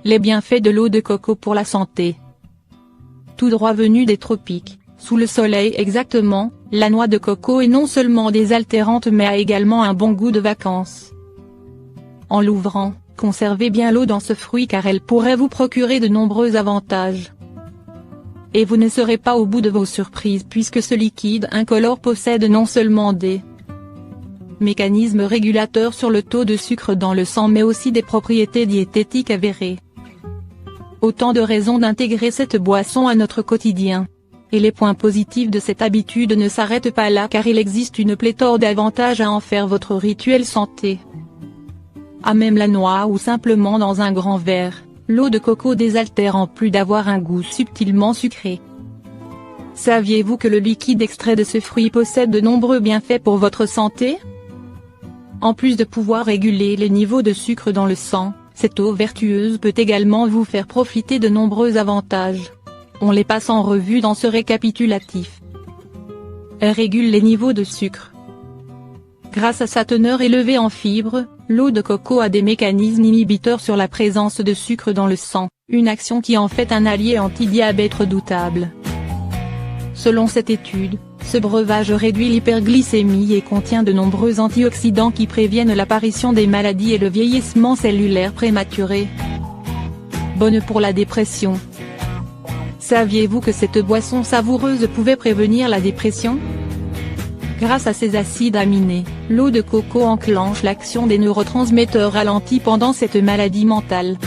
Les bienfaits de l'eau de coco pour la santé. Tout droit venu des tropiques, sous le soleil exactement, la noix de coco est non seulement désaltérante mais a également un bon goût de vacances. En l'ouvrant, conservez bien l'eau dans ce fruit car elle pourrait vous procurer de nombreux avantages. Et vous ne serez pas au bout de vos surprises puisque ce liquide incolore possède non seulement des mécanismes régulateurs sur le taux de sucre dans le sang mais aussi des propriétés diététiques avérées. Autant de raisons d'intégrer cette boisson à notre quotidien. Et les points positifs de cette habitude ne s'arrêtent pas là car il existe une pléthore d'avantages à en faire votre rituel santé. À même la noix ou simplement dans un grand verre, l'eau de coco désaltère en plus d'avoir un goût subtilement sucré. Saviez-vous que le liquide extrait de ce fruit possède de nombreux bienfaits pour votre santé? En plus de pouvoir réguler les niveaux de sucre dans le sang, cette eau vertueuse peut également vous faire profiter de nombreux avantages. On les passe en revue dans ce récapitulatif. Elle régule les niveaux de sucre. Grâce à sa teneur élevée en fibres, l'eau de coco a des mécanismes inhibiteurs sur la présence de sucre dans le sang, une action qui en fait un allié anti-diabète redoutable. Selon cette étude, ce breuvage réduit l'hyperglycémie et contient de nombreux antioxydants qui préviennent l'apparition des maladies et le vieillissement cellulaire prématuré. Bonne pour la dépression. Saviez-vous que cette boisson savoureuse pouvait prévenir la dépression? Grâce à ses acides aminés, l'eau de coco enclenche l'action des neurotransmetteurs ralentis pendant cette maladie mentale.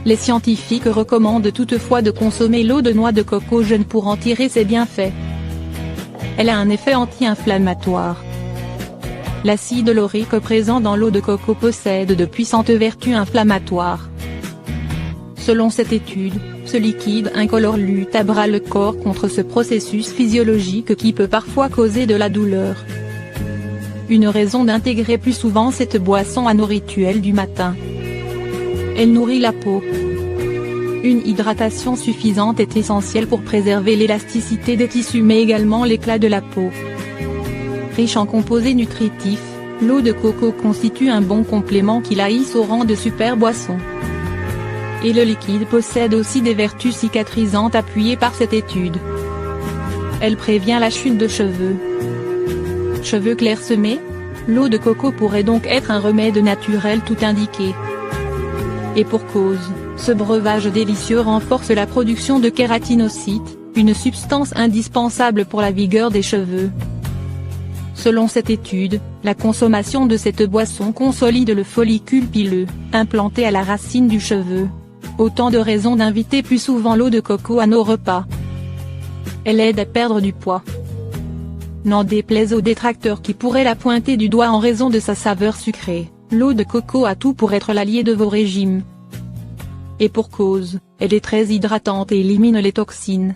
Les scientifiques recommandent toutefois de consommer l'eau de noix de coco jeune pour en tirer ses bienfaits. Elle a un effet anti-inflammatoire. L'acide laurique présent dans l'eau de coco possède de puissantes vertus inflammatoires. Selon cette étude, ce liquide incolore lutte à bras le corps contre ce processus physiologique qui peut parfois causer de la douleur. Une raison d'intégrer plus souvent cette boisson à nos rituels du matin. Elle nourrit la peau. Une hydratation suffisante est essentielle pour préserver l'élasticité des tissus mais également l'éclat de la peau. Riche en composés nutritifs, l'eau de coco constitue un bon complément qui la hisse au rang de super boisson. Et le liquide possède aussi des vertus cicatrisantes appuyées par cette étude. Elle prévient la chute de cheveux. Cheveux clairsemés? L'eau de coco pourrait donc être un remède naturel tout indiqué. Et pour cause, ce breuvage délicieux renforce la production de kératinocytes, une substance indispensable pour la vigueur des cheveux. Selon cette étude, la consommation de cette boisson consolide le follicule pileux, implanté à la racine du cheveu. Autant de raisons d'inviter plus souvent l'eau de coco à nos repas. Elle aide à perdre du poids. N'en déplaise aux détracteurs qui pourraient la pointer du doigt en raison de sa saveur sucrée, l'eau de coco a tout pour être l'allié de vos régimes. Et pour cause, elle est très hydratante et élimine les toxines.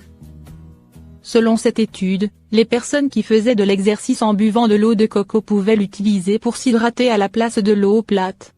Selon cette étude, les personnes qui faisaient de l'exercice en buvant de l'eau de coco pouvaient l'utiliser pour s'hydrater à la place de l'eau plate.